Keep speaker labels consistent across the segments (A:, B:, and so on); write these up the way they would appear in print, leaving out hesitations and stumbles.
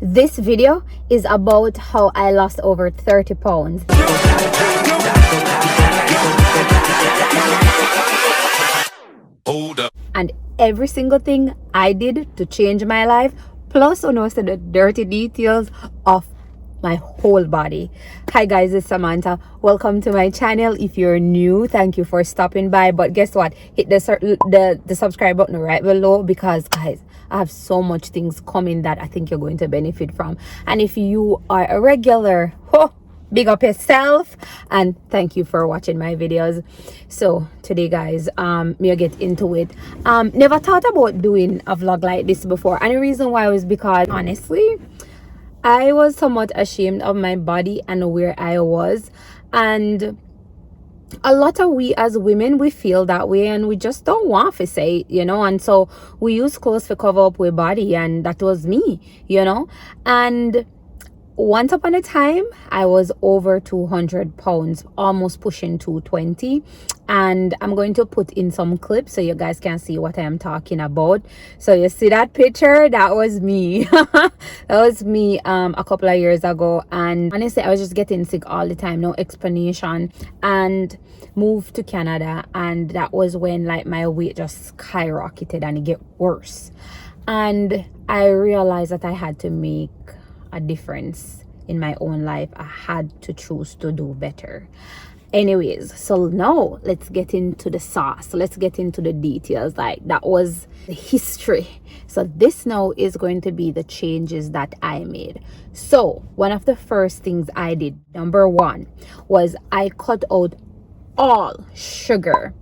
A: This video is about how I lost over 30 pounds.
B: Hold up.
A: And every single thing I did to change my life, plus also the dirty details of my whole body. Hi guys, it's Samantha. Welcome to my channel. If you're new, thank you for stopping by. But guess what? Hit the subscribe button right below, because guys, I have so much things coming that I think you're going to benefit from. And if you are a regular, big up yourself, and thank you for watching my videos. So today guys, me get into it. Never thought about doing a vlog like this before, and the reason why was because honestly I was somewhat ashamed of my body and where I was, and a lot of we as women, we feel that way and we just don't want to say it, and so we use clothes to cover up our body, and that was me, and once upon a time I was over 200 pounds, almost pushing 220, and I'm going to put in some clips so you guys can see what I am talking about. So you see that picture? That was me. That was me a couple of years ago, and honestly I was just getting sick all the time, no explanation, and moved to Canada, and that was when like my weight just skyrocketed and it get worse, and I realized that I had to make a difference in my own life. I had to choose to do better. Anyways, so now let's get into the sauce. Let's get into the details. Like, that was the history. So this now is going to be the changes that I made. So one of the first things I did, number one, was I cut out all sugar,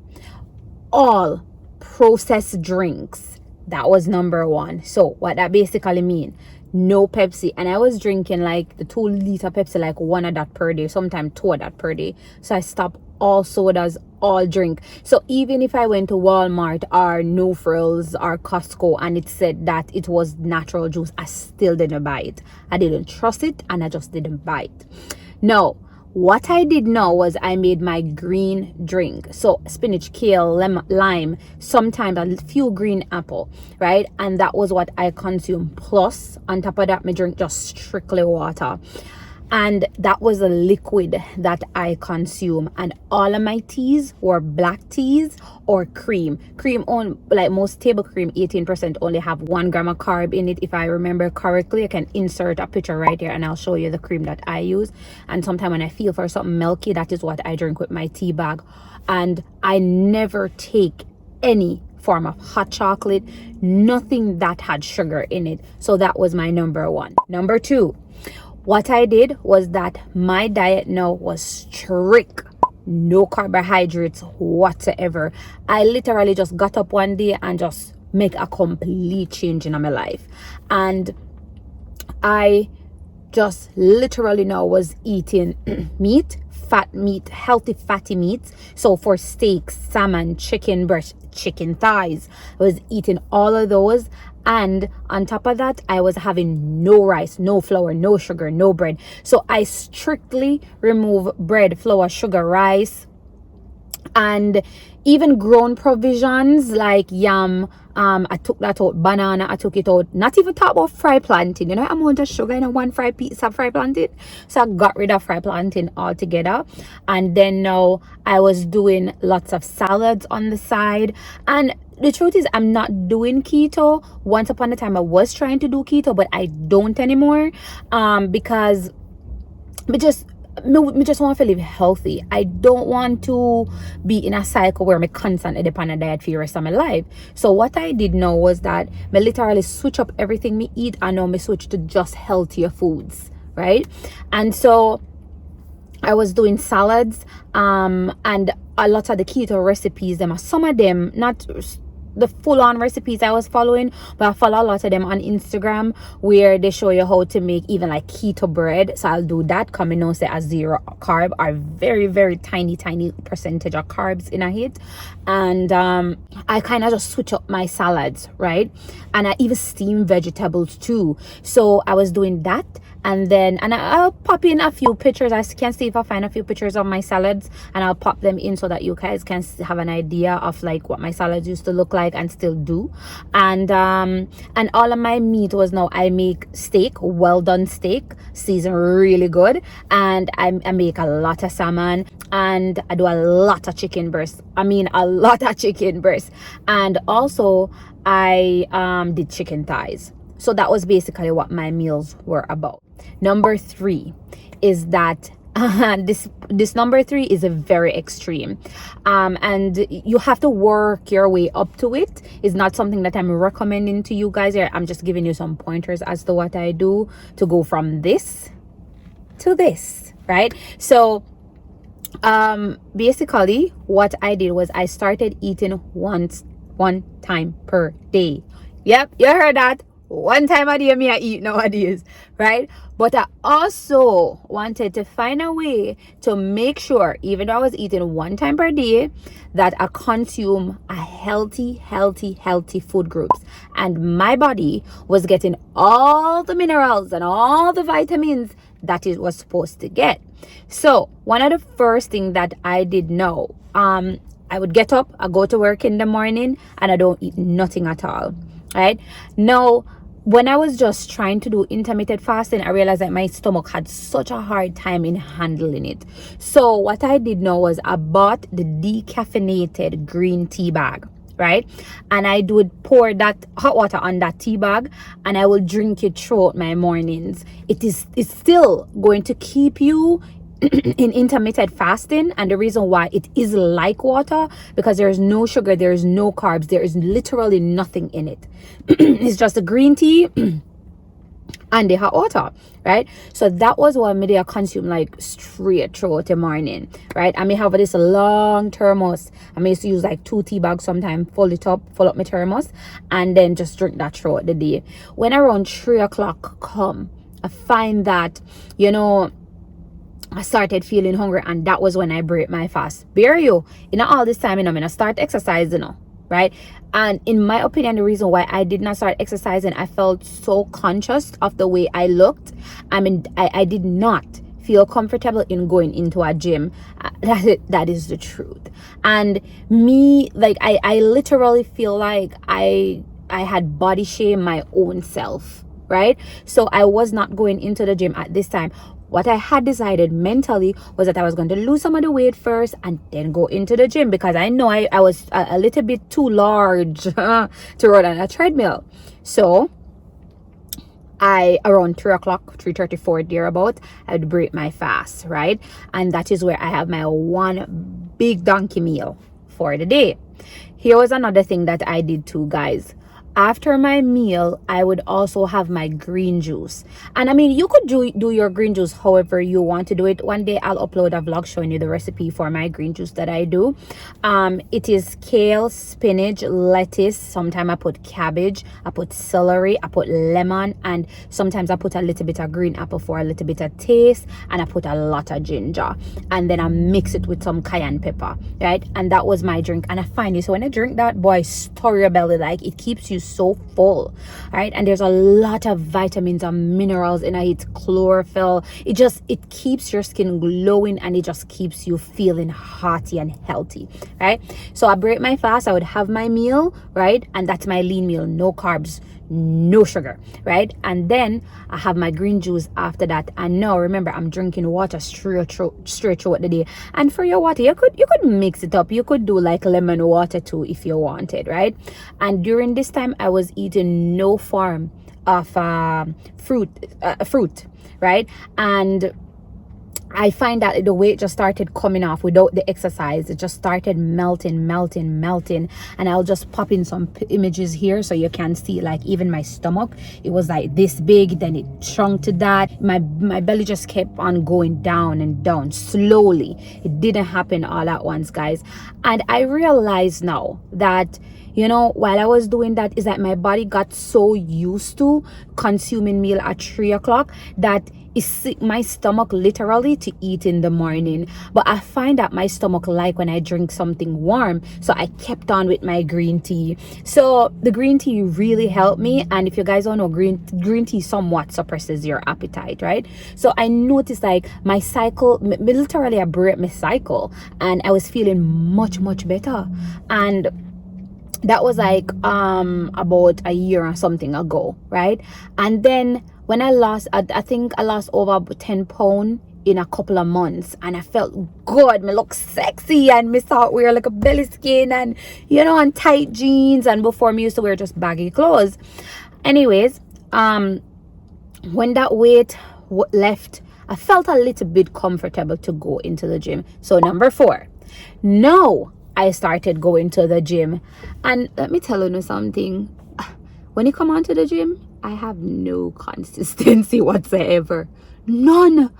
A: all processed drinks. That was number one. So what that basically mean, no Pepsi. And I was drinking like the 2-liter Pepsi, like one of that per day, sometimes two of that per day. So I stopped all sodas, all drink. So even if I went to Walmart or No Frills or Costco and it said that it was natural juice, I still didn't buy it. I didn't trust it, and I just didn't buy it. No, what I did now was I made my green drink. So spinach, kale, lime, sometimes a few green apple, right? And that was what I consumed. Plus, on top of that, my drink just strictly water. And that was a liquid that I consume. And all of my teas were black teas or cream on, like most table cream, 18% only have 1 gram of carb in it. If I remember correctly, I can insert a picture right here and I'll show you the cream that I use. And sometimes when I feel for something milky, that is what I drink with my tea bag. And I never take any form of hot chocolate, nothing that had sugar in it. So that was my number one. Number two, what I did was that my diet now was strict, no carbohydrates whatsoever. I literally just got up one day and just make a complete change in my life. And I just literally now was eating meat, fat meat, healthy fatty meats. So for steaks, salmon, chicken breast, chicken thighs, I was eating all of those. And on top of that, I was having no rice, no flour, no sugar, no bread. So I strictly remove bread, flour, sugar, rice, and even grown provisions like yam. I took that out. Banana, I took it out. Not even talk about fried plantain. Amount of sugar in a one fried piece of fried plantain. So I got rid of fried plantain altogether. And then now I was doing lots of salads on the side. And the truth is, I'm not doing keto. Once upon a time I was trying to do keto, but I don't anymore, because me just want to live healthy. I don't want to be in a cycle where I'm constantly depend on a diet for the rest of my life. So what I did now was that I literally switch up everything me eat, and now me switch to just healthier foods, right? And so I was doing salads, and a lot of the keto recipes, some of them, not the full-on recipes I was following, but I follow a lot of them on Instagram where they show you how to make even like keto bread. So I'll do that, coming out say a 0 carb or very, very tiny percentage of carbs in a hit. And I kind of just switch up my salads, right? And I even steam vegetables too. So I was doing that. And then I'll pop in a few pictures. I can see if I find a few pictures of my salads, and I'll pop them in so that you guys can have an idea of like what my salads used to look like. like and still do. And all of my meat was, now I make steak, well done steak, seasoned really good, and I make a lot of salmon, and I do a lot of chicken breast. I mean, a lot of chicken breast. And also I did chicken thighs. So that was basically what my meals were about. Number 3 is that this number 3 is a very extreme, and you have to work your way up to it. It's not something that I'm recommending to you guys here. I'm just giving you some pointers as to what I do to go from this to this, right? So basically what I did was I started eating one time per day. Yep, you heard that. One time a day me I eat nowadays, right? But I also wanted to find a way to make sure, even though I was eating one time per day, that I consume a healthy food groups, and my body was getting all the minerals and all the vitamins that it was supposed to get. So one of the first things that I did know, I would get up, I go to work in the morning, and I don't eat nothing at all, right? Now, when I was just trying to do intermittent fasting, I realized that my stomach had such a hard time in handling it. So what I did now was I bought the decaffeinated green tea bag, right? And I would pour that hot water on that tea bag, and I will drink it throughout my mornings. It's still going to keep you in intermittent fasting, and the reason why it is like water, because there is no sugar, there is no carbs, there is literally nothing in it. It's just a green tea and the hot water, right? So that was what I consume like straight throughout the morning, right? I may have this long thermos. I may used to use like 2 tea bags sometimes, fill up my thermos, and then just drink that throughout the day. When around 3 o'clock come, I find that, I started feeling hungry, and that was when I break my fast. Bear you, all this time, I'm gonna start exercising, right? And in my opinion, the reason why I did not start exercising, I felt so conscious of the way I looked. I mean, I did not feel comfortable in going into a gym. That is the truth. And me, like, I literally feel like I had body shame my own self, right? So I was not going into the gym at this time. What I had decided mentally was that I was going to lose some of the weight first and then go into the gym, because I know I was a little bit too large to run on a treadmill. So around 3 o'clock, 3:34 thereabout, I would break my fast, right? And that is where I have my one big donkey meal for the day. Here was another thing that I did too, guys. After my meal, I would also have my green juice. And I mean, you could do your green juice however you want to do it. One day I'll upload a vlog showing you the recipe for my green juice that I do. It is kale, spinach, lettuce. Sometimes I put cabbage, I put celery, I put lemon, and sometimes I put a little bit of green apple for a little bit of taste, and I put a lot of ginger. And then I mix it with some cayenne pepper, right? And that was my drink. And I find it, so when I drink that, boy, stir your belly, like it keeps you so full, right? And there's a lot of vitamins and minerals in it, chlorophyll. It keeps your skin glowing, and it just keeps you feeling hearty and healthy, right? So I break my fast, I would have my meal, right? And that's my lean meal, no carbs, no sugar, right? And then I have my green juice after that. And now remember, I'm drinking water straight throughout the day. And for your water, you could mix it up. You could do like lemon water too if you wanted, right? And during this time, I was eating no form of fruit, right? And I find that the weight just started coming off without the exercise. It just started melting, and I'll just pop in some images here so you can see, like, even my stomach, it was like this big, then it shrunk to that. My belly just kept on going down and down slowly. It didn't happen all at once, guys. And I realize now that, while I was doing that, is that my body got so used to consuming meal at 3 o'clock that it's my stomach literally to eat in the morning. But I find that my stomach like when I drink something warm, so I kept on with my green tea. So the green tea really helped me. And if you guys don't know, green tea somewhat suppresses your appetite, right? So I noticed like my cycle, literally I break my cycle, and I was feeling much better. And that was like about a year or something ago, right? And then when I lost, I think I lost over 10 pounds in a couple of months, and I felt good. Me look sexy, and me start wear like a belly skin, and and tight jeans. And before, me used to wear just baggy clothes. Anyways, when that weight left, I felt a little bit comfortable to go into the gym. So number 4, no, I started going to the gym. And let me tell you something. When you come onto the gym, I have no consistency whatsoever. None.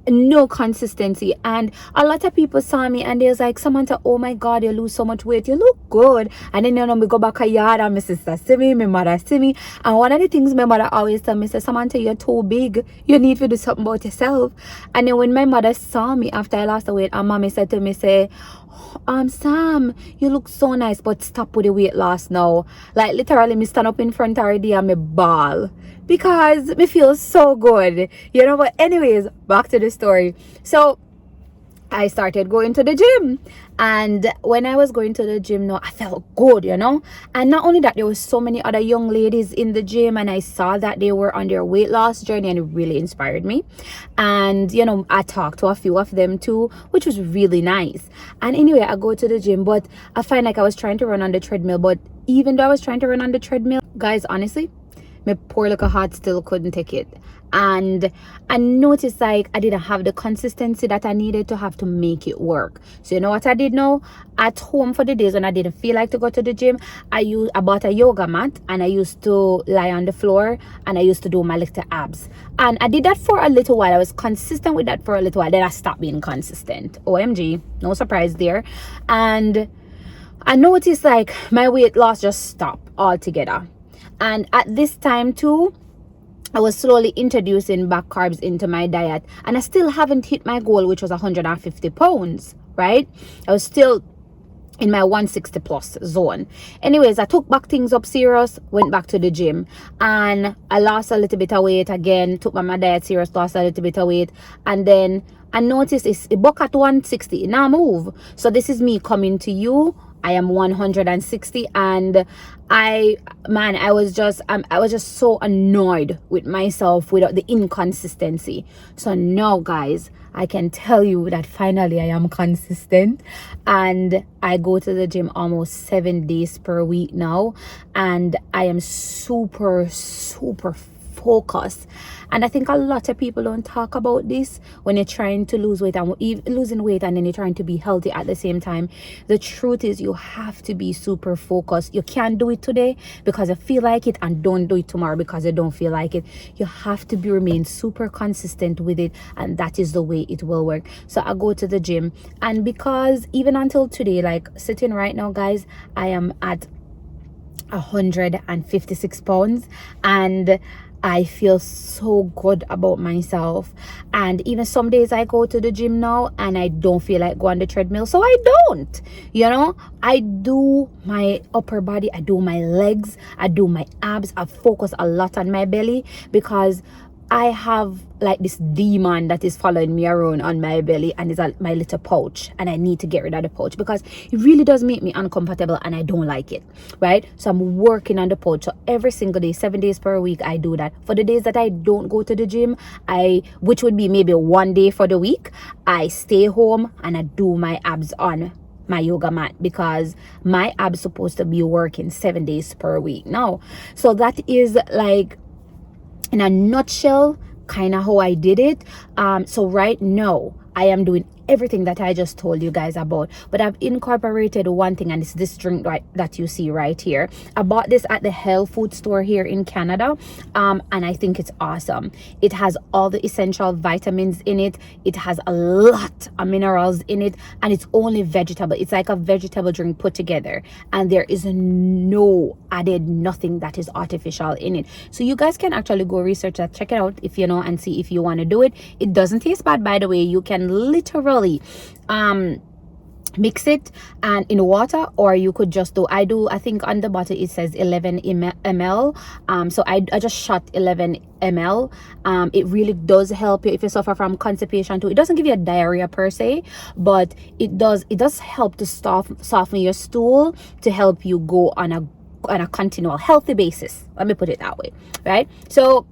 A: No consistency. And a lot of people saw me and they was like, Samantha, oh my god, you lose so much weight, you look good. And then we go back a yard and my sister see me, my mother see me, and one of the things my mother always tell me, say, Samantha, you're too big, you need to do something about yourself. And then when my mother saw me after I lost the weight, and mommy said to me, say, Sam, you look so nice, but stop with the weight loss now. Like literally me stand up in front of her and me ball because me feel so good, but anyways, back to the story. So I started going to the gym, and when I was going to the gym now, I felt good, and not only that, there was so many other young ladies in the gym, and I saw that they were on their weight loss journey, and it really inspired me. And I talked to a few of them too, which was really nice. And anyway, I go to the gym, but I find like I was trying to run on the treadmill, but even though I was trying to run on the treadmill, guys, honestly, my poor little heart still couldn't take it. And I noticed like I didn't have the consistency that I needed to have to make it work. So you know what I did now? At home, for the days when I didn't feel like to go to the gym, I bought a yoga mat, and I used to lie on the floor, and I used to do my little abs. And I did that for a little while. I was consistent with that for a little while. Then I stopped being consistent. OMG, no surprise there. And I noticed like my weight loss just stopped altogether. And at this time too, I was slowly introducing back carbs into my diet, and I still haven't hit my goal, which was 150 pounds, right? I was still in my 160 plus zone. Anyways, I took back things up serious, went back to the gym, and I lost a little bit of weight again, took my diet serious, lost a little bit of weight, and then I noticed it's buck at 160, now move. So this is me coming to you. I am 160, and I was just so annoyed with myself without the inconsistency. So now, guys, I can tell you that finally I am consistent, and I go to the gym almost 7 days per week now, and I am super focused. And I think a lot of people don't talk about this when you're trying to lose weight and losing weight, and then you're trying to be healthy at the same time. The truth is, you have to be super focused. You can't do it today because you feel like it, and don't do it tomorrow because you don't feel like it. You have to remain super consistent with it, and that is the way it will work. So I go to the gym, and because even until today, like sitting right now, guys, I am at 156 pounds, and I feel so good about myself. And even some days I go to the gym now and I don't feel like going on the treadmill, so I don't. I do my upper body, I do my legs, I do my abs. I focus a lot on my belly because I have like this demon that is following me around on my belly, and it's my little pouch, and I need to get rid of the pouch because it really does make me uncomfortable and I don't like it, right? So I'm working on the pouch. So every single day, 7 days per week, I do that. For the days that I don't go to the gym, which would be maybe 1 day for the week, I stay home and I do my abs on my yoga mat because my abs supposed to be working 7 days per week now. So that is like, in a nutshell, kind of how I did it. So right now I am doing everything that I just told you guys about, but I've incorporated one thing, and it's this drink that you see right here. I bought this at the health food store here in Canada, and I think it's awesome. It has all the essential vitamins in it. It has a lot of minerals in it, and it's only vegetable. It's like a vegetable drink put together, and there is no added nothing that is artificial in it. So you guys can actually go research that, check it out if and see if you want to do it. It doesn't taste bad, by the way. You can literally mix it and in water, or you could just do, I think on the bottle it says 11 ml. So I just shot 11 ml. It really does help you if you suffer from constipation too. It doesn't give you a diarrhea per se, but it does help to soften your stool, to help you go on a continual healthy basis, let me put it that way, right? So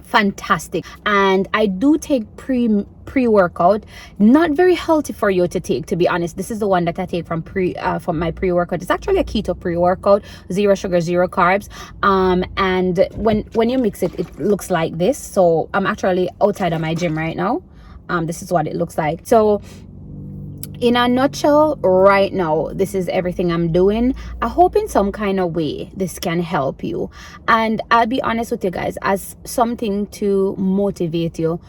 A: fantastic. And I do take pre-workout. Not very healthy for you to take, to be honest. This is the one that I take from my pre-workout. It's actually a keto pre-workout, 0 sugar, 0 carbs. And when you mix it, it looks like this. So I'm actually outside of my gym right now. This is what it looks like. So in a nutshell, right now, this is everything I'm doing. I hope in some kind of way this can help you. And I'll be honest with you guys, as something to motivate you,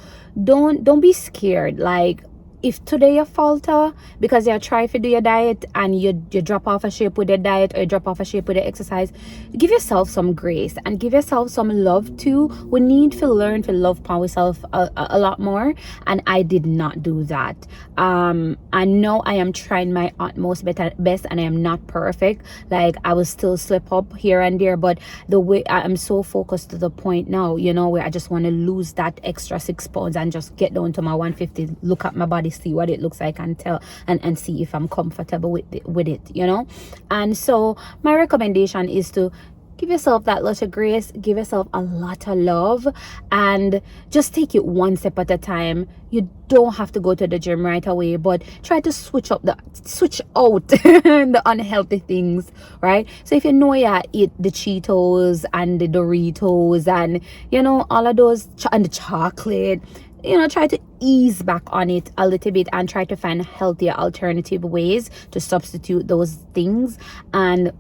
A: don't be scared. Like, if today you falter because you try to do your diet and you drop off a shape with your diet, or you drop off a shape with your exercise, give yourself some grace and give yourself some love too. We need to learn to love ourselves a lot more, and I did not do that. I know I am trying my utmost best, and I am not perfect. Like, I will still slip up here and there, but the way I am so focused to the point now, where I just want to lose that extra 6 pounds and just get down to my 150, look at my body, see what it looks like, and tell and see if I'm comfortable with it. And so my recommendation is to give yourself that lot of grace, give yourself a lot of love, and just take it one step at a time. You don't have to go to the gym right away, but try to switch out the unhealthy things, right? So if you know you eat the Cheetos and the Doritos and all of those, and the chocolate, try to ease back on it a little bit and try to find healthier alternative ways to substitute those things, and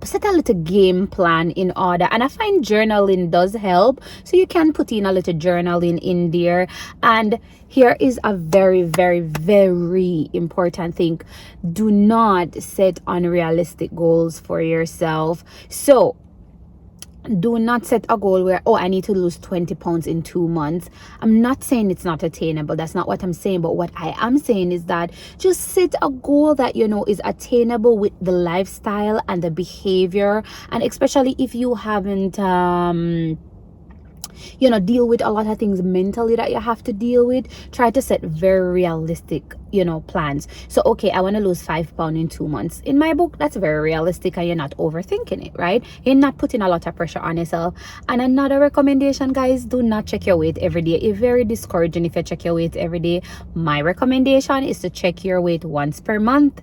A: set a little game plan in order. And I find journaling does help, so you can put in a little journaling in there. And here is a very, very, very important thing: do not set unrealistic goals for yourself. So do not set a goal where, oh, I need to lose 20 pounds in 2 months. I'm not saying it's not attainable. That's not what I'm saying. But what I am saying is that just set a goal that is attainable with the lifestyle and the behavior. And especially if you haven't deal with a lot of things mentally that you have to deal with, try to set very realistic plans. So okay, I want to lose 5 pounds in 2 months. In my book, that's very realistic, and you're not overthinking it, right? You're not putting a lot of pressure on yourself. And another recommendation, guys, do not check your weight every day. It's very discouraging if you check your weight every day. My recommendation is to check your weight once per month.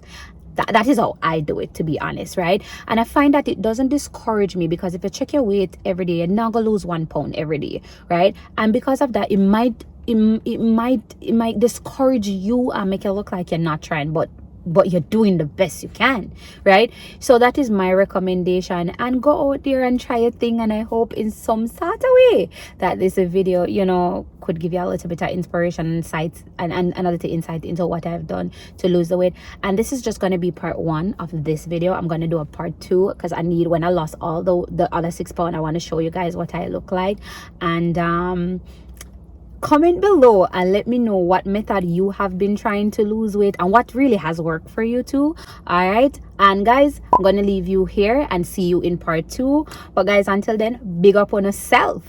A: That is how I do it, to be honest, right? And I find that it doesn't discourage me, because if you check your weight every day, you're not gonna lose 1 pound every day, right? And because of that, it might discourage you and make it look like you're not trying, but you're doing the best you can, right? So that is my recommendation. And go out there and try a thing. And I hope in some sort of way that this video could give you a little bit of inspiration and insight, and a little insight into what I've done to lose the weight. And this is just going to be part 1 of this video. I'm going to do a part 2, because when I lost all the other 6 pounds, I want to show you guys what I look like. And comment below and let me know what method you have been trying to lose weight and what really has worked for you too. All right, and guys, I'm gonna leave you here and see you in part 2. But guys, until then, big up on yourself.